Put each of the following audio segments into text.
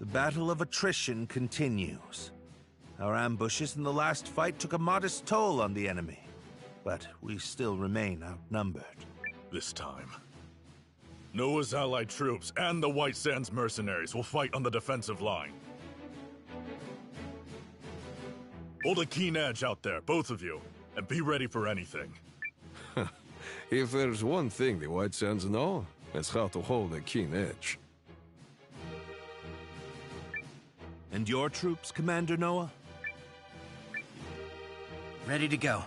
The battle of attrition continues. Our ambushes in the last fight took a modest toll on the enemy, but we still remain outnumbered. This time, Noah's allied troops and the White Sands mercenaries will fight on the defensive line. Hold a keen edge out there, both of you, and be ready for anything. If there's one thing the White Sands know, it's how to hold a keen edge. And your troops, Commander Noah? Ready to go.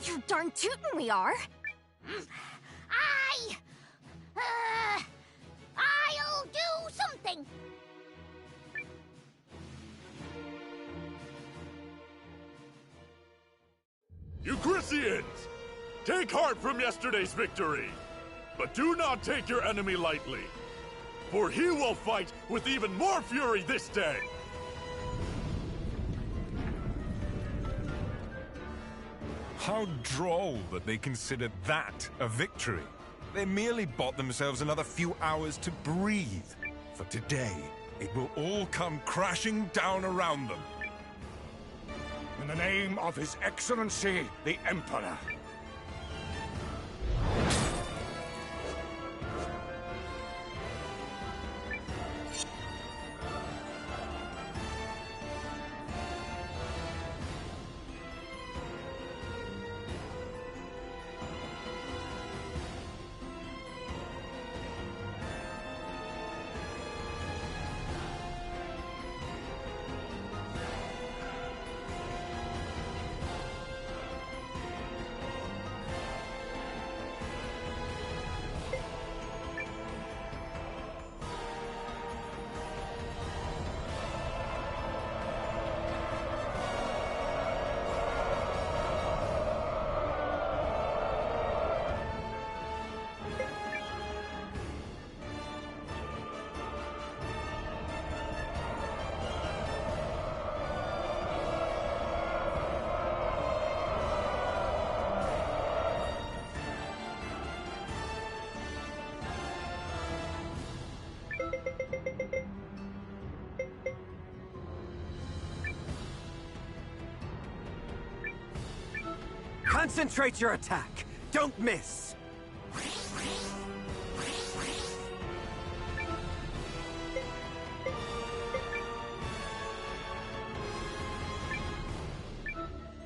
You darn tootin' we are. I'll do something. Euchrysians! Take heart from yesterday's victory! But do not take your enemy lightly, for he will fight with even more fury this day! How droll that they consider that a victory. They merely bought themselves another few hours to breathe. For today, it will all come crashing down around them. In the name of His Excellency, the Emperor. Concentrate your attack! Don't miss!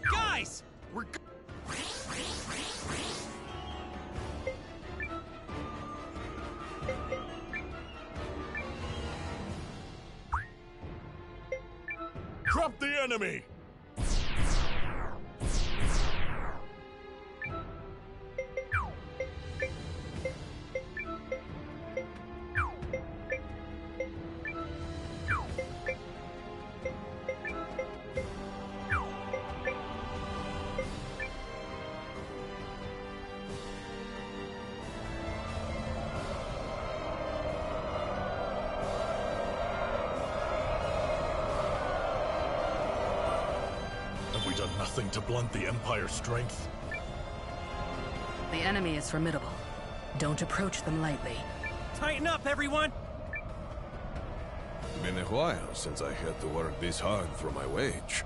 Guys! We're Drop the enemy! Have we done nothing to blunt the Empire's strength? The enemy is formidable. Don't approach them lightly. tighten up, everyone! Been a while since I had to work this hard for my wage.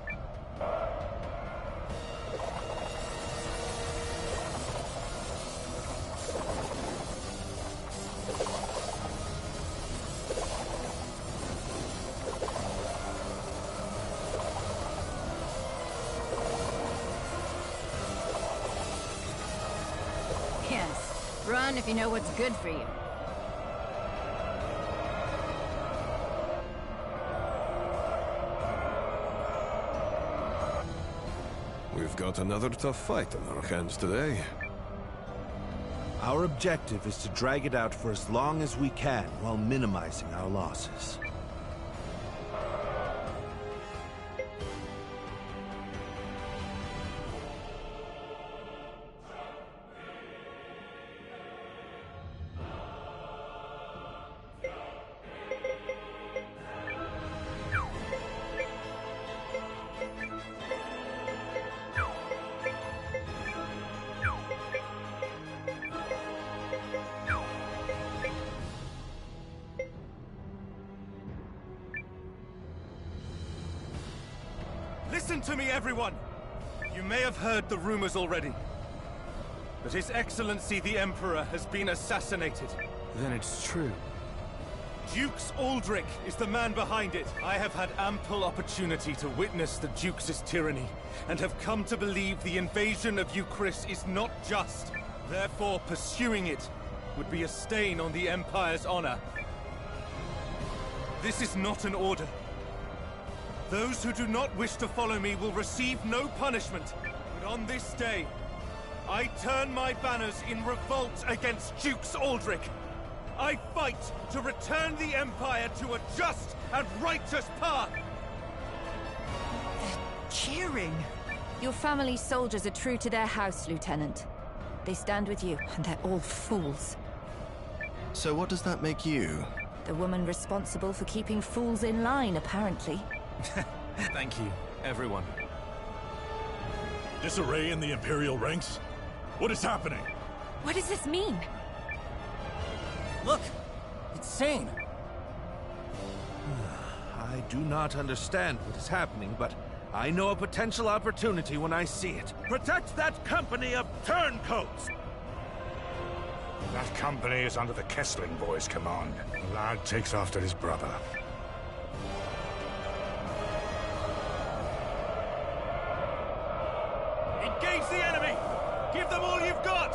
Yes, run if you know what's good for you. We've got another tough fight on our hands today. Our objective is to drag it out for as long as we can while minimizing our losses. Listen to me, everyone! You may have heard the rumors already. But His Excellency the Emperor has been assassinated. Then it's true. Dukes Aldrich is the man behind it. I have had ample opportunity to witness the Dukes' tyranny, and have come to believe the invasion of Euchris is not just. Therefore, pursuing it would be a stain on the Empire's honor. This is not an order. Those who do not wish to follow me will receive no punishment. But on this day, I turn my banners in revolt against Dukes Aldrich. I fight to return the Empire to a just and righteous path! They're cheering! Your family's soldiers are true to their house, Lieutenant. They stand with you. And they're all fools. So what does that make you? The woman responsible for keeping fools in line, apparently. Thank you, everyone. Disarray in the Imperial ranks? What is happening? What does this mean? Look! It's Sane! I do not understand what is happening, but I know a potential opportunity when I see it. Protect that company of turncoats! That company is under the Kessling boys' command. The lad takes after his brother. Engage the enemy! Give them all you've got!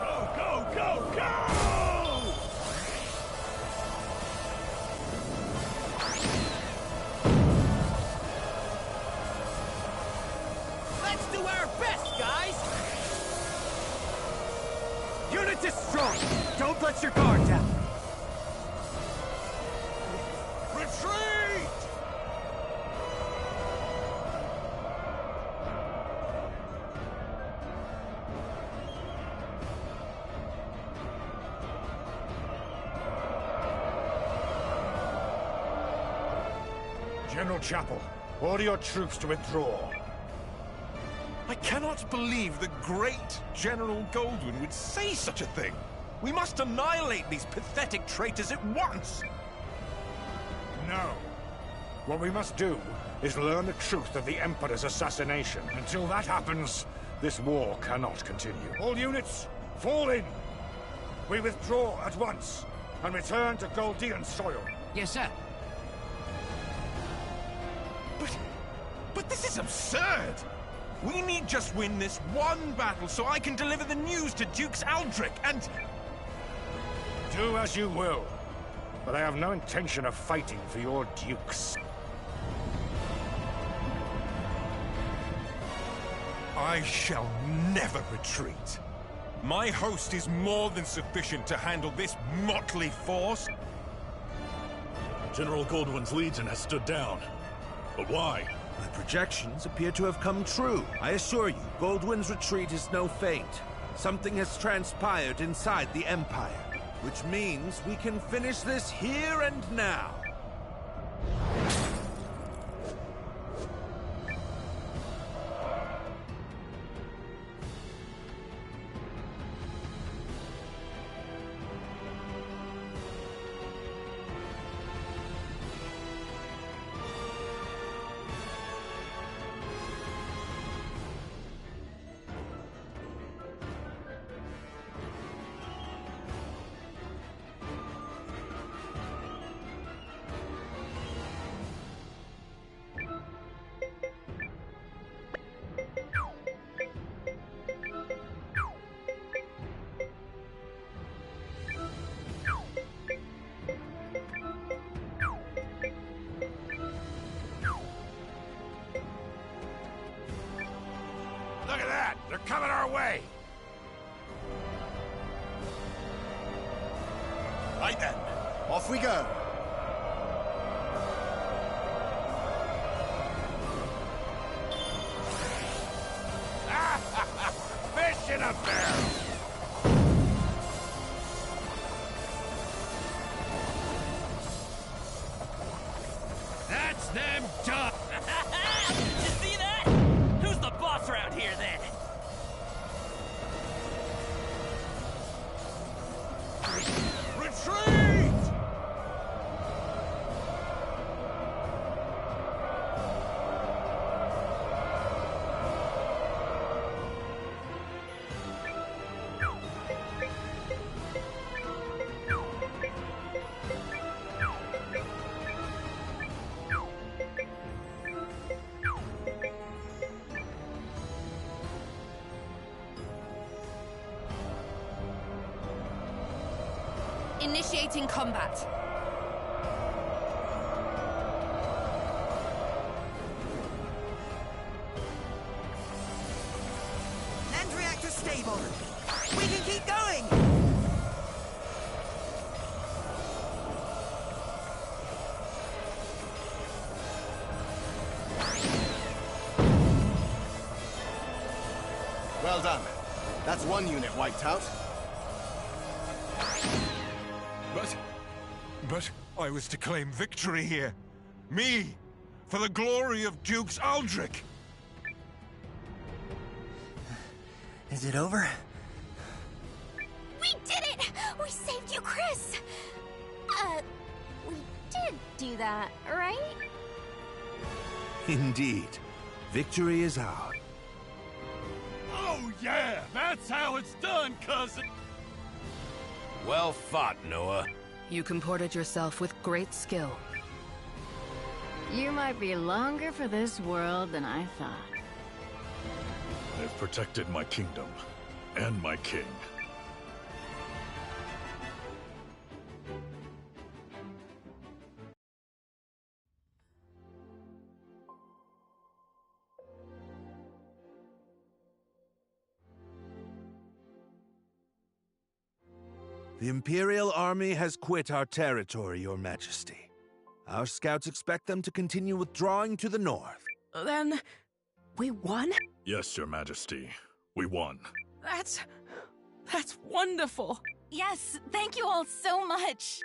Go, go, go, go! Let's do our best, guys! Unit destroyed! Don't let your guard down! Retreat! General Chapel, order your troops to withdraw. I cannot believe the great General Goldwyn would say such a thing. We must annihilate these pathetic traitors at once. No. What we must do is learn the truth of the Emperor's assassination. Until that happens, this war cannot continue. All units, fall in! We withdraw at once, and return to Goldean soil. Yes, sir. But this is absurd! We need just win this one battle so I can deliver the news to Dukes Aldrich and... Do as you will, but I have no intention of fighting for your dukes. I shall never retreat. My host is more than sufficient to handle this motley force. General Goldwyn's Legion has stood down. But why? My projections appear to have come true. I assure you, Goldwyn's retreat is no feint. Something has transpired inside the Empire, which means we can finish this here and now. Look at that! They're coming our way! Right then, off we go. Fish in a barrel! That's them done! You see that? Who's the boss around here, then? Retreat! Initiating combat. Land reactor stable. We can keep going! Well done. That's one unit wiped out. But I was to claim victory here. Me! For the glory of Dukes Aldrich! Is it over? We did it! We saved you, Chris! We did do that, right? Indeed. Victory is ours. Oh yeah! That's how it's done, cousin! Well fought, Noah. You comported yourself with great skill. You might be longer for this world than I thought. I've protected my kingdom, and my king. The Imperial Army has quit our territory, Your Majesty. Our scouts expect them to continue withdrawing to the north. Then... we won? Yes, Your Majesty. We won. That's wonderful! Yes, thank you all so much!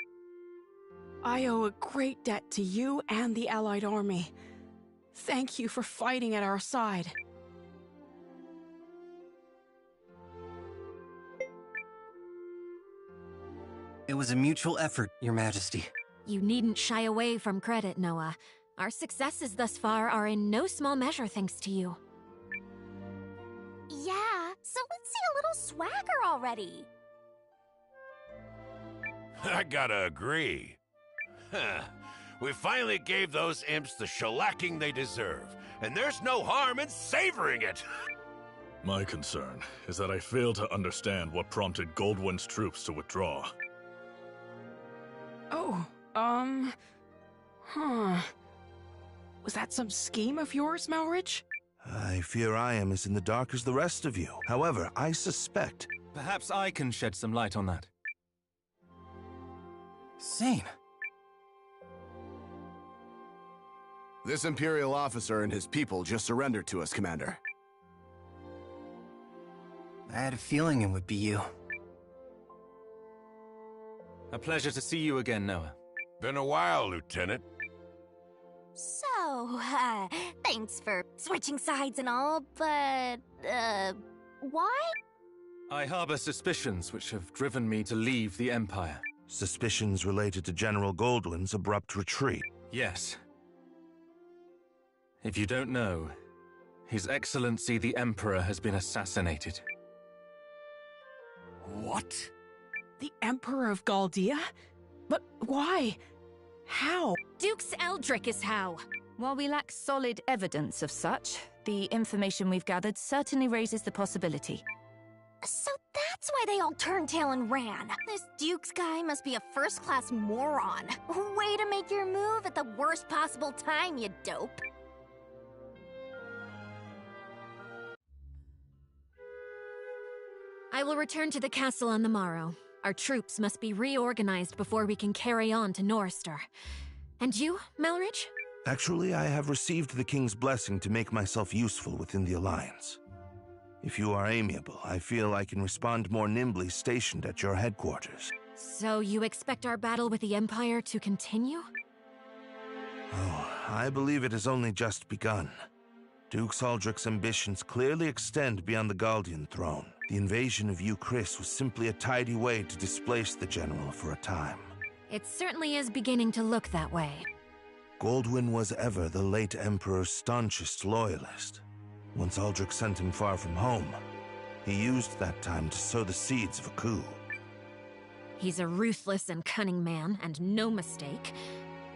I owe a great debt to you and the Allied army. Thank you for fighting at our side. It was a mutual effort, Your Majesty. You needn't shy away from credit, Noah. Our successes thus far are in no small measure thanks to you. Yeah, so let's see a little swagger already. I gotta agree. We finally gave those imps the shellacking they deserve, and there's no harm in savoring it! My concern is that I fail to understand what prompted Goldwyn's troops to withdraw. Oh, was that some scheme of yours, Malrich? I fear I am as in the dark as the rest of you. However, I suspect... Perhaps I can shed some light on that. Sane. This Imperial officer and his people just surrendered to us, Commander. I had a feeling it would be you. A pleasure to see you again, Noah. Been a while, Lieutenant. So, thanks for switching sides and all, but, why? I harbor suspicions which have driven me to leave the Empire. Suspicions related to General Goldwyn's abrupt retreat. Yes. If you don't know, His Excellency the Emperor has been assassinated. What? The Emperor of Galdia? But why? How? Dukes Eldrick is how. While we lack solid evidence of such, the information we've gathered certainly raises the possibility. So that's why they all turned tail and ran. This Dukes guy must be a first-class moron. Way to make your move at the worst possible time, you dope. I will return to the castle on the morrow. Our troops must be reorganized before we can carry on to Norrister. And you, Malrich? Actually, I have received the King's blessing to make myself useful within the Alliance. If you are amiable, I feel I can respond more nimbly stationed at your headquarters. So you expect our battle with the Empire to continue? Oh, I believe it has only just begun. Duke Aldrich's ambitions clearly extend beyond the Galdian throne. The invasion of Chris was simply a tidy way to displace the general for a time. It certainly is beginning to look that way. Goldwyn was ever the late Emperor's staunchest loyalist. Once Aldrich sent him far from home, he used that time to sow the seeds of a coup. He's a ruthless and cunning man, and no mistake.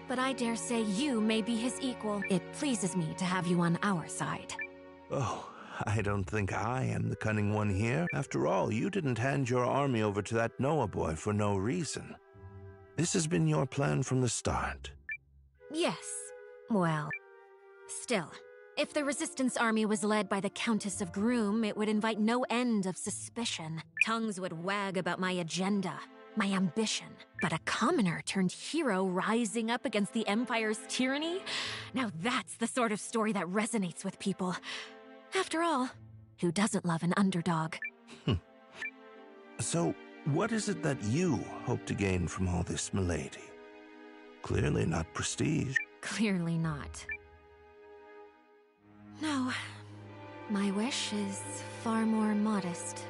But I dare say you may be his equal. It pleases me to have you on our side. Oh, I don't think I am the cunning one here. After all, you didn't hand your army over to that Noah boy for no reason. This has been your plan from the start. Yes. Well, still. If the Resistance army was led by the Countess of Groom, it would invite no end of suspicion. Tongues would wag about my agenda, my ambition. But a commoner turned hero rising up against the Empire's tyranny? Now that's the sort of story that resonates with people. After all, who doesn't love an underdog? So, what is it that you hope to gain from all this, milady? Clearly not prestige. Clearly not. No. My wish is far more modest.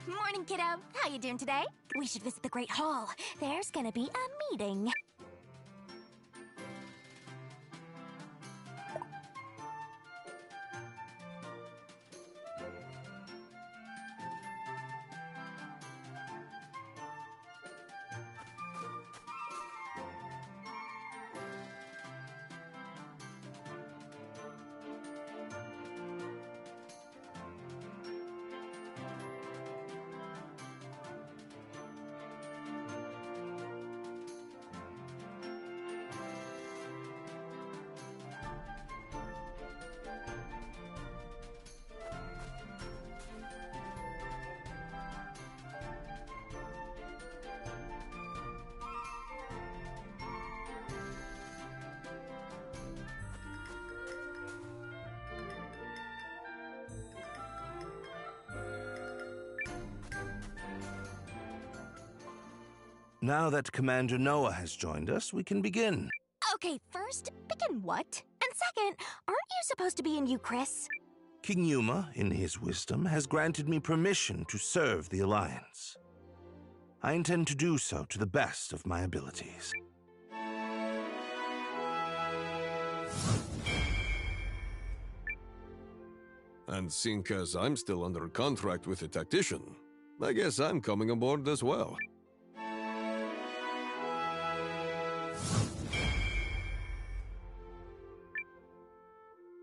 Morning, kiddo. How you doing today? We should visit the Great Hall. There's gonna be a meeting. Now that Commander Noah has joined us, we can begin. Okay, first, begin what? And second, aren't you supposed to be in Euchris? King Yuma, in his wisdom, has granted me permission to serve the Alliance. I intend to do so to the best of my abilities. And seeing as I'm still under contract with a tactician, I guess I'm coming aboard as well.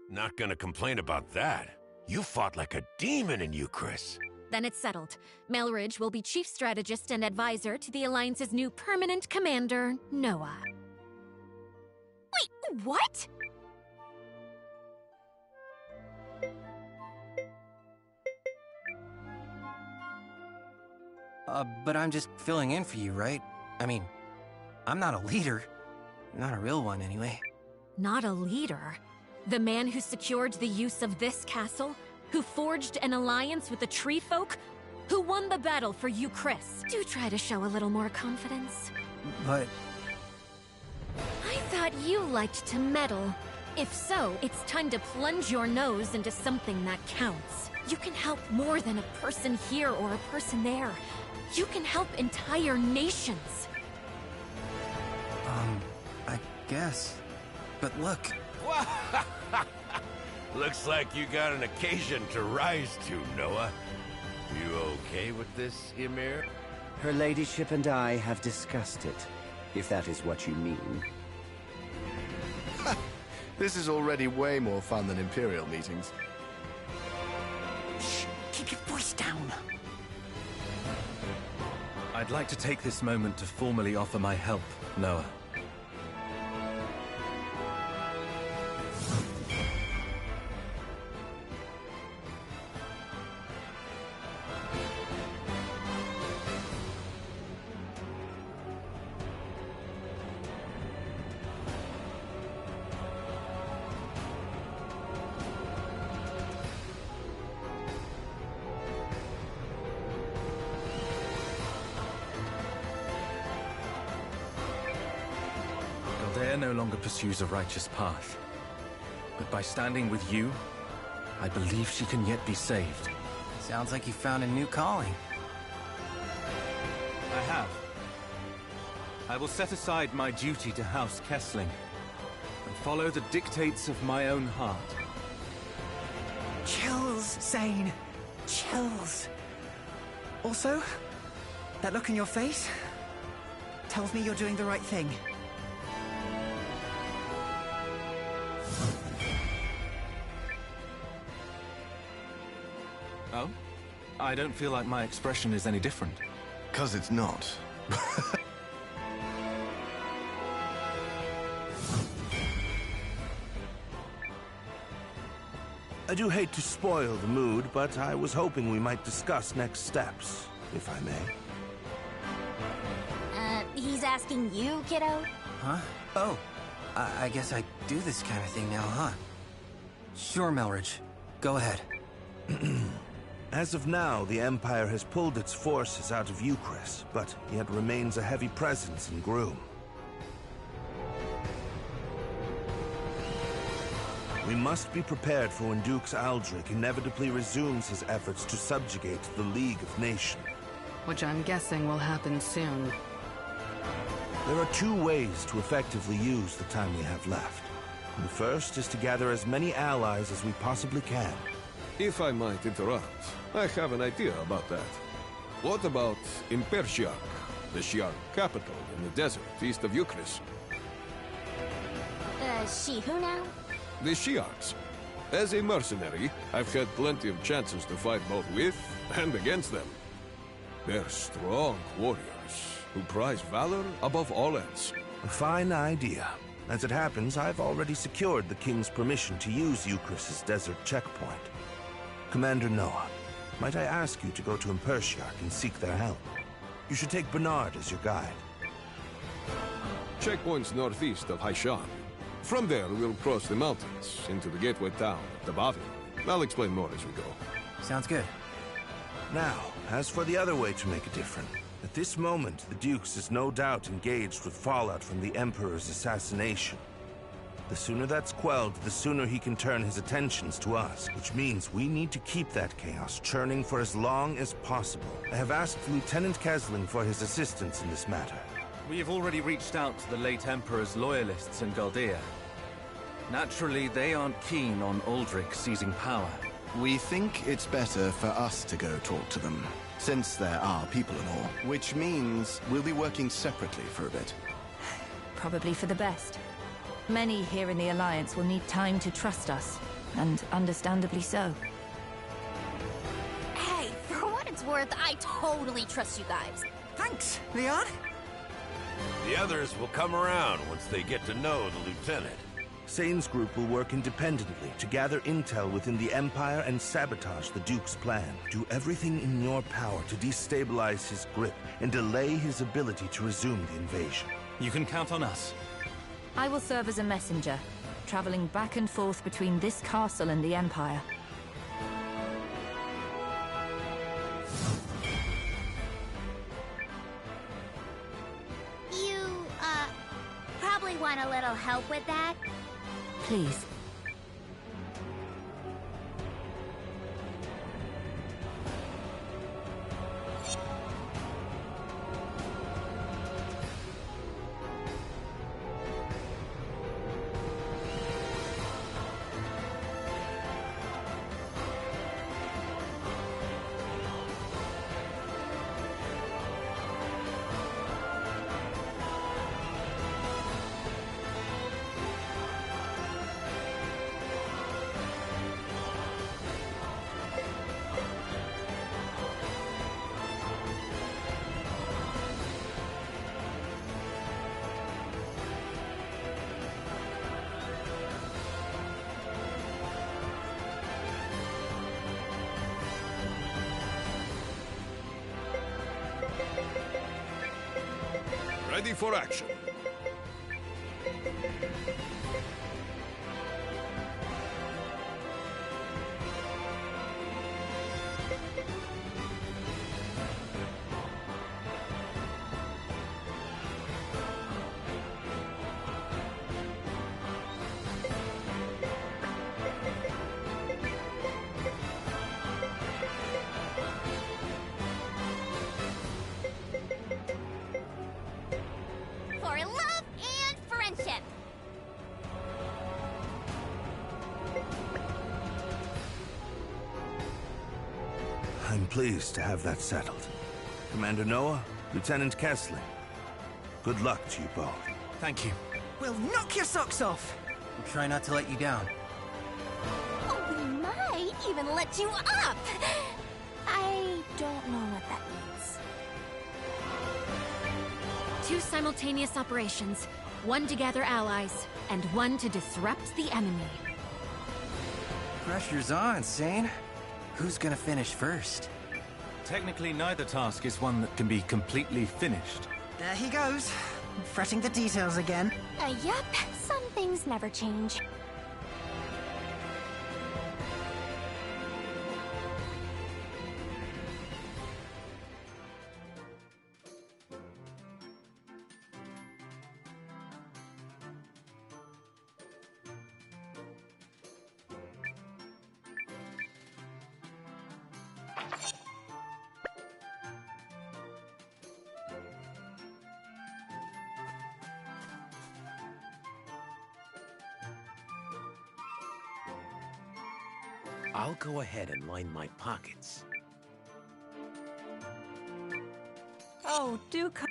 Not gonna complain about that. You fought like a demon in Euchris. Then it's settled. Melridge will be chief strategist and advisor to the Alliance's new permanent commander, Noah. Wait, what? But I'm just filling in for you, right? I mean, I'm not a leader. Not a real one, anyway. Not a leader? The man who secured the use of this castle? Who forged an alliance with the Tree Folk? Who won the battle for Euchris? Do try to show a little more confidence. But... I thought you liked to meddle. If so, it's time to plunge your nose into something that counts. You can help more than a person here or a person there. You can help entire nations. I guess. But look... Looks like you got an occasion to rise to, Noah. You okay with this, Ymir? Her ladyship and I have discussed it, if that is what you mean. This is already way more fun than Imperial meetings. Shh! Keep your voice down! I'd like to take this moment to formally offer my help, Noah. Galdeia no longer pursues a righteous path. But by standing with you, I believe she can yet be saved. Sounds like you found a new calling. I have. I will set aside my duty to House Kessling and follow the dictates of my own heart. Chills, Zane. Chills. Also, that look in your face tells me you're doing the right thing. Oh? I don't feel like my expression is any different. 'Cause it's not. I do hate to spoil the mood, but I was hoping we might discuss next steps, if I may. He's asking you, kiddo? Huh? Oh, I guess I do this kind of thing now, huh? Sure, Melridge. Go ahead. As of now, the Empire has pulled its forces out of Euchris, but yet remains a heavy presence in Groom. We must be prepared for when Dux Aldrich inevitably resumes his efforts to subjugate the League of Nations. Which I'm guessing will happen soon. There are two ways to effectively use the time we have left. The first is to gather as many allies as we possibly can. If I might interrupt, I have an idea about that. What about Impershiak, the Shi'ar capital in the desert east of Euchris? She who now? The Shi'ars. As a mercenary, I've had plenty of chances to fight both with and against them. They're strong warriors who prize valor above all else. A fine idea. As it happens, I've already secured the King's permission to use Euchris' desert checkpoint. Commander Noah, might I ask you to go to Impershiak and seek their help? You should take Bernard as your guide. Checkpoint's northeast of Haishan. From there, we'll cross the mountains into the gateway town at the bottom. I'll explain more as we go. Sounds good. Now, as for the other way to make a difference, at this moment, the Dukes is no doubt engaged with fallout from the Emperor's assassination. The sooner that's quelled, the sooner he can turn his attentions to us, which means we need to keep that chaos churning for as long as possible. I have asked Lieutenant Kesling for his assistance in this matter. We have already reached out to the late Emperor's loyalists in Galdea. Naturally, they aren't keen on Aldrich seizing power. We think it's better for us to go talk to them, since they're our people and all. Which means we'll be working separately for a bit. Probably for the best. Many here in the Alliance will need time to trust us, and understandably so. Hey, for what it's worth, I totally trust you guys. Thanks, Leon. The others will come around once they get to know the lieutenant. Sane's group will work independently to gather intel within the Empire and sabotage the Duke's plan. Do everything in your power to destabilize his grip and delay his ability to resume the invasion. You can count on us. I will serve as a messenger, traveling back and forth between this castle and the Empire. You, probably want a little help with that? Please. Ready for action. For love and friendship! I'm pleased to have that settled. Commander Noah, Lieutenant Kesling, good luck to you both. Thank you. We'll knock your socks off! We'll try not to let you down. Oh, we might even let you up! don't know what that means. 2 simultaneous operations. One to gather allies, and one to disrupt the enemy. Pressure's on, Sane. Who's gonna finish first? Technically, neither task is one that can be completely finished. There he goes, fretting the details again. Yup, some things never change. I'll go ahead and line my pockets. Oh, do come.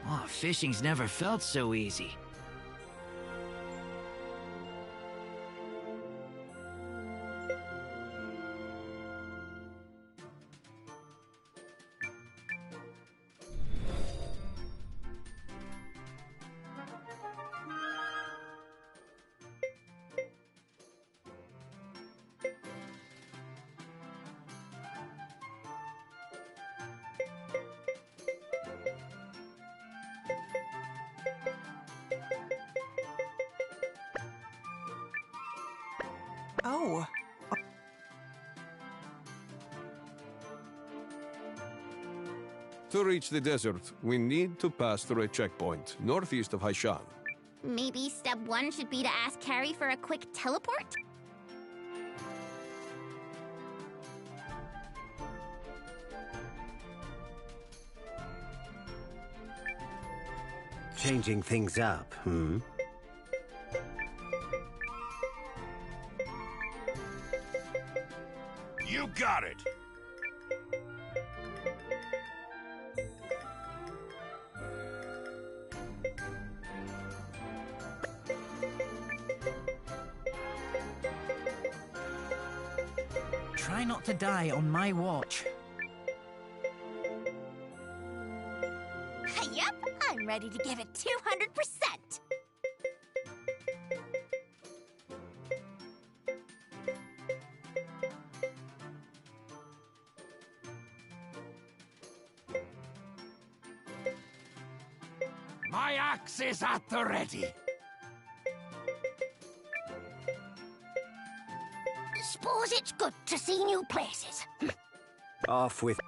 Oh, fishing's never felt so easy. Oh. To reach the desert, we need to pass through a checkpoint northeast of Haishan. Maybe step 1 should be to ask Carrie for a quick teleport? Changing things up, hmm? You got it! Try not to die on my watch. Yup, I'm ready to give it 200%. My axe is at the ready. Suppose it's good to see new places. Off with...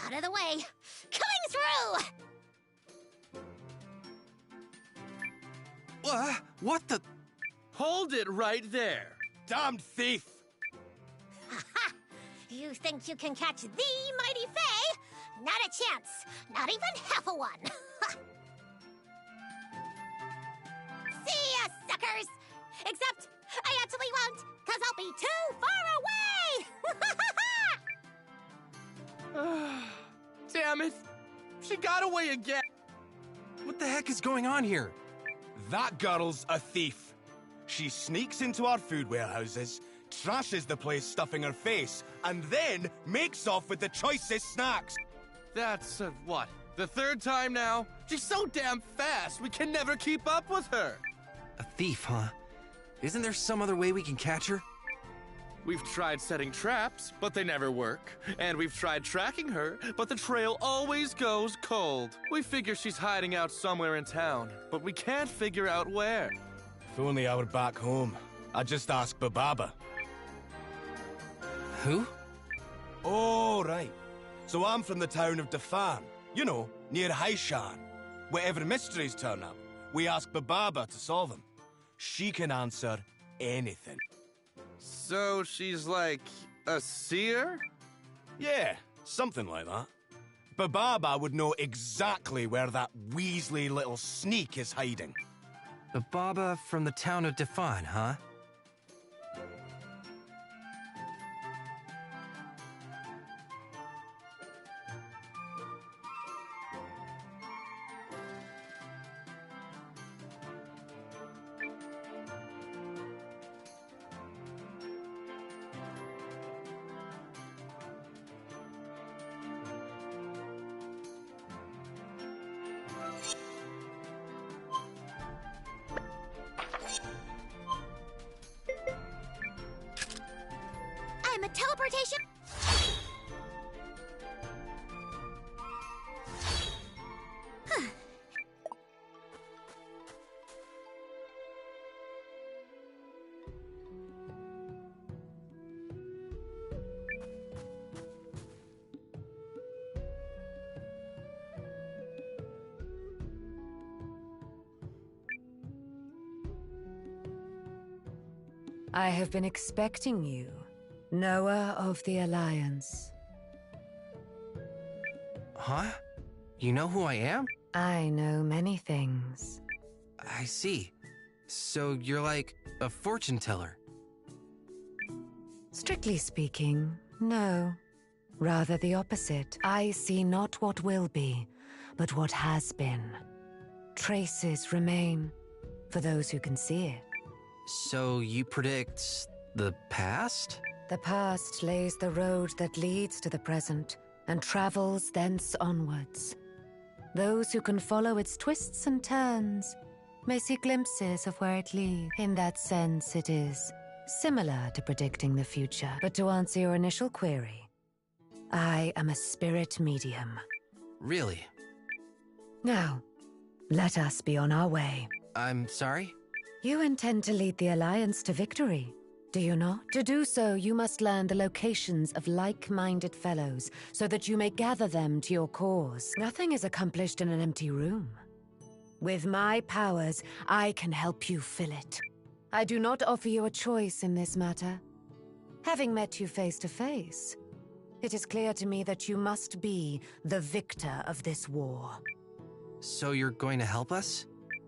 Out of the way! Coming through! What the? Hold it right there! Damned thief! Ha! You think you can catch the mighty Fae? Not a chance! Not even half a one! See ya, suckers! Except, I actually won't, cause I'll be too far away! Damn it! She got away again! What the heck is going on here? That girl's a thief. She sneaks into our food warehouses, trashes the place stuffing her face, and then makes off with the choicest snacks. That's, what? The third time now? She's so damn fast, we can never keep up with her. A thief, huh? Isn't there some other way we can catch her? We've tried setting traps, but they never work. And we've tried tracking her, but the trail always goes cold. We figure she's hiding out somewhere in town, but we can't figure out where. If only I were back home. I'd just ask Bababa. Who? Oh, right. So I'm from the town of Dafan. You know, near Haishan. Wherever mysteries turn up, we ask Bababa to solve them. She can answer anything. So she's like a seer? Yeah, something like that. Bababa would know exactly where that Weasley little sneak is hiding. Bababa from the town of Dafan, huh? I'm a teleportation... I have been expecting you, Noah of the Alliance. Huh? You know who I am? I know many things. I see. So you're like a fortune teller? Strictly speaking, no. Rather the opposite. I see not what will be, but what has been. Traces remain, for those who can see it. So you predict the past? The past lays the road that leads to the present, and travels thence onwards. Those who can follow its twists and turns may see glimpses of where it leads. In that sense, it is similar to predicting the future. But to answer your initial query, I am a spirit medium. Really? Now, let us be on our way. I'm sorry? You intend to lead the Alliance to victory, do you not? To do so, you must learn the locations of like-minded fellows, so that you may gather them to your cause. Nothing is accomplished in an empty room. With my powers, I can help you fill it. I do not offer you a choice in this matter. Having met you face to face, it is clear to me that you must be the victor of this war. So you're going to help us?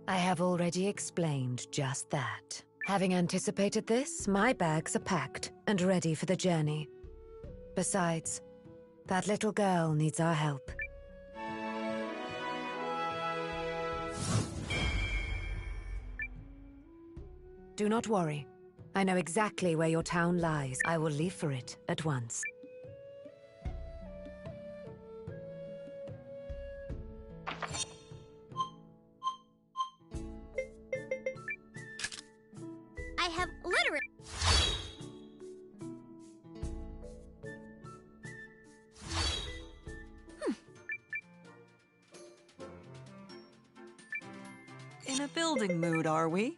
I have already explained just that. Having anticipated this, my bags are packed and ready for the journey. Besides, that little girl needs our help. Do not worry. I know exactly where your town lies. I will leave for it at once. I have literally... In a building mood, are we?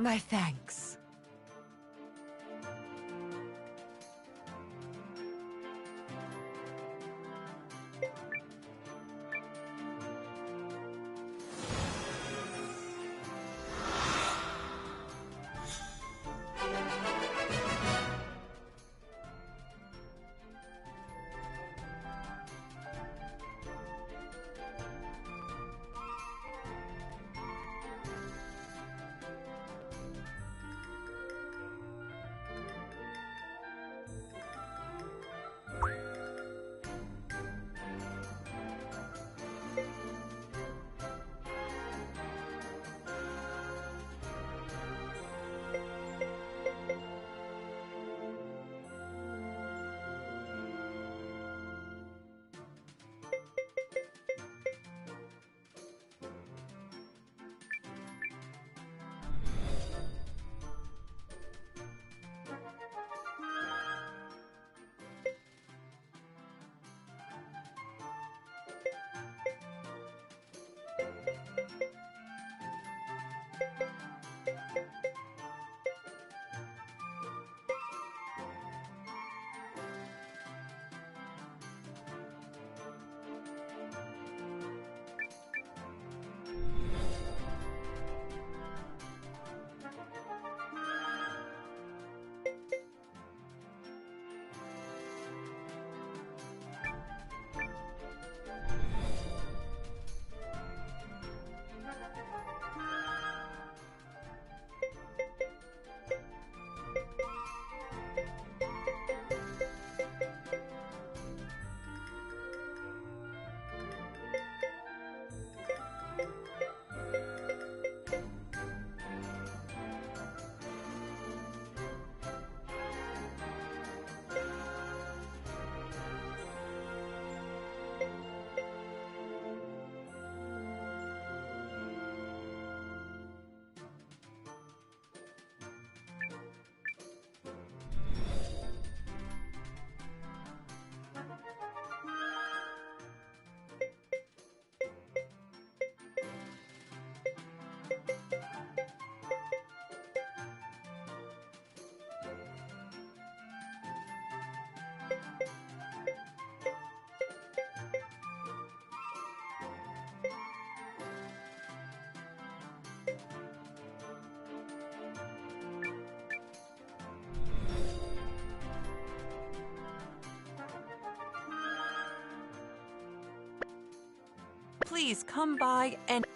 My thanks. Please come by and...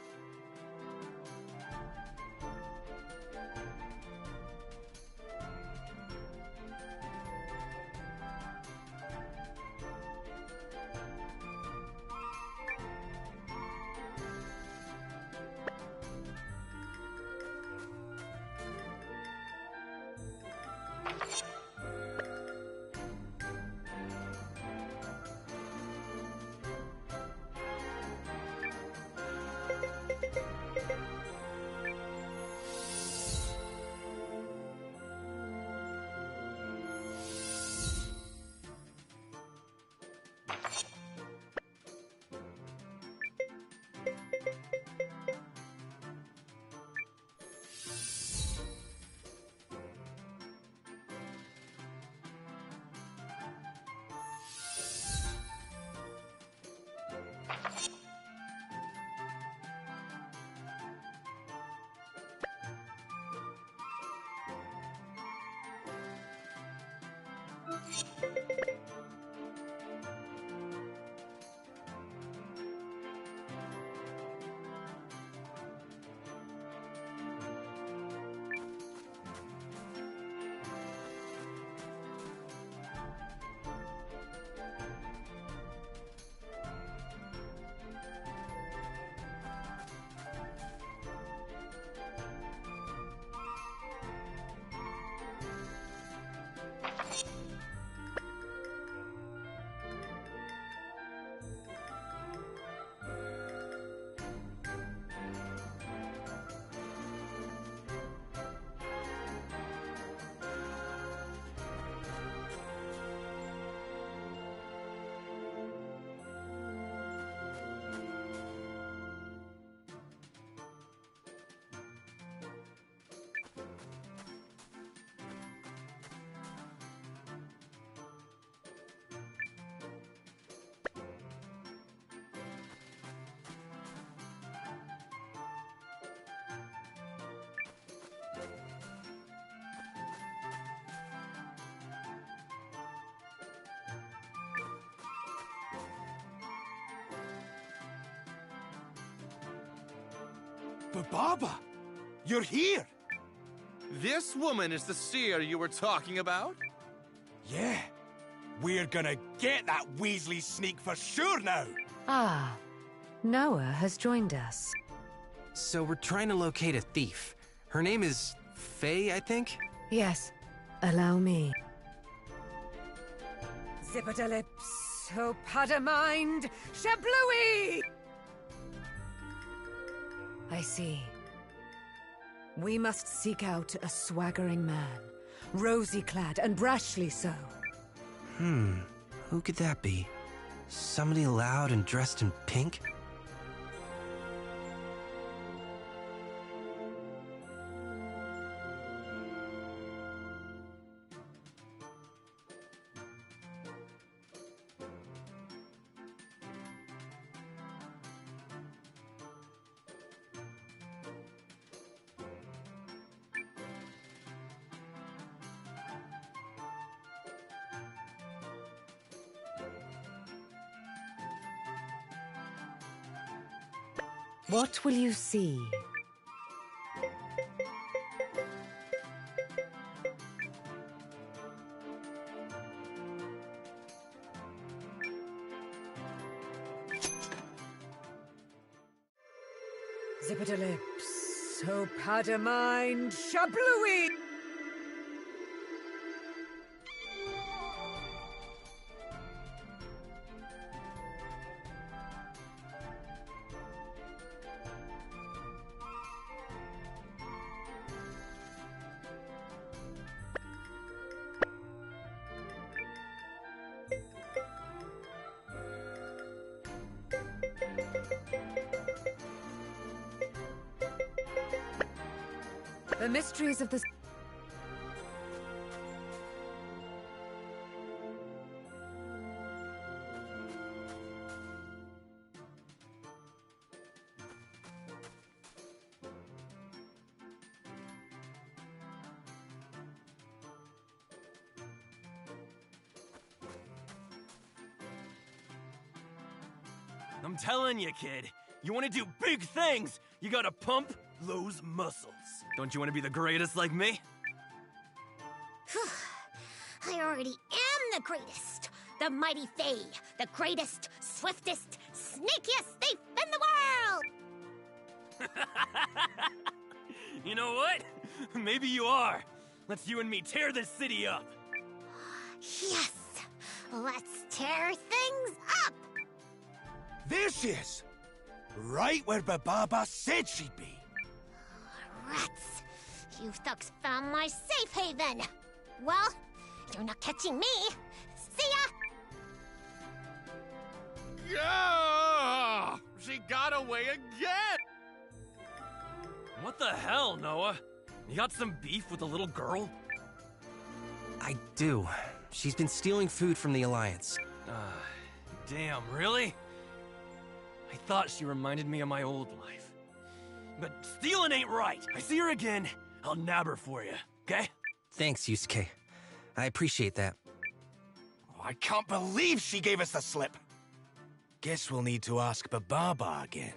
Baba! You're here! This woman is the seer you were talking about? Yeah. We're gonna get that Weasley sneak for sure now! Ah, Noah has joined us. So we're trying to locate a thief. Her name is Faye, I think? Yes, allow me. Zippity-lips, Opad-a-mind, Shablooey! I see. We must seek out a swaggering man, rosy-clad and brashly so. Who could that be? Somebody loud and dressed in pink? What will you see? Zippity-lips, Opad-a-mind, Shablooey! The mysteries of the... I'm telling you, kid, you want to do big things, you gotta pump those muscles. Don't you want to be the greatest like me? I already am the greatest. The mighty Fae. The greatest, swiftest, sneakiest thief in the world! You know what? Maybe you are. Let's you and me tear this city up. Yes! Let's tear things up! There she is! Right where Baba said she'd be. Rats! You thugs found my safe haven! Well, you're not catching me! See ya! Yeah! She got away again! What the hell, Noah? You got some beef with the little girl? I do. She's been stealing food from the Alliance. Damn, really? I thought she reminded me of my old life. But stealing ain't right. I see her again, I'll nab her for you, okay? Thanks, Yusuke. I appreciate that. I can't believe she gave us the slip. Guess we'll need to ask Baba again.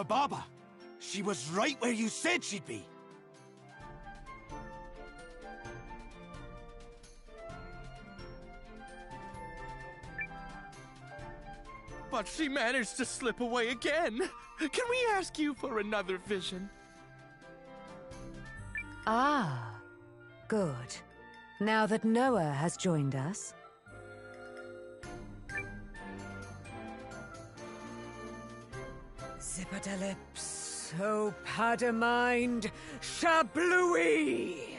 Baba, she was right where you said she'd be. But she managed to slip away again. Can we ask you for another vision? Ah, good. Now that Noah has joined us, Zippity-lips, Opad-a-mind, Shablooey!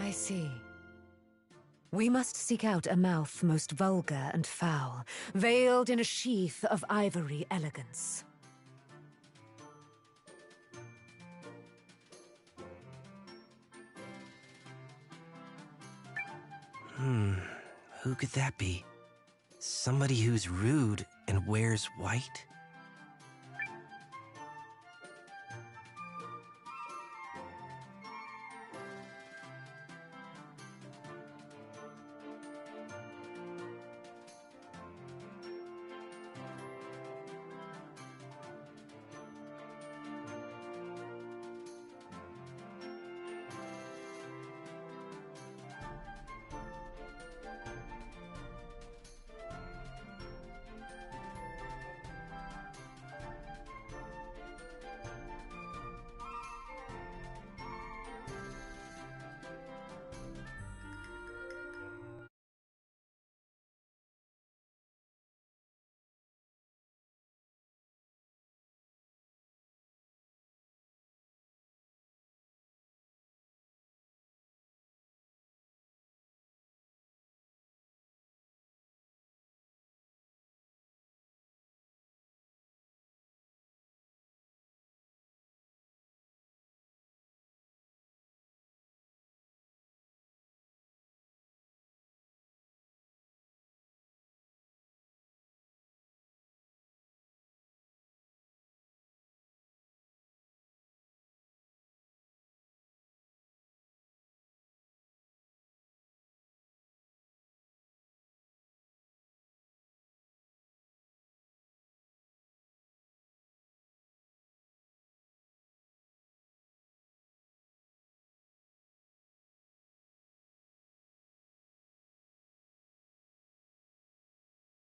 I see. We must seek out a mouth most vulgar and foul, veiled in a sheath of ivory elegance. Who could that be? Somebody who's rude and wears white?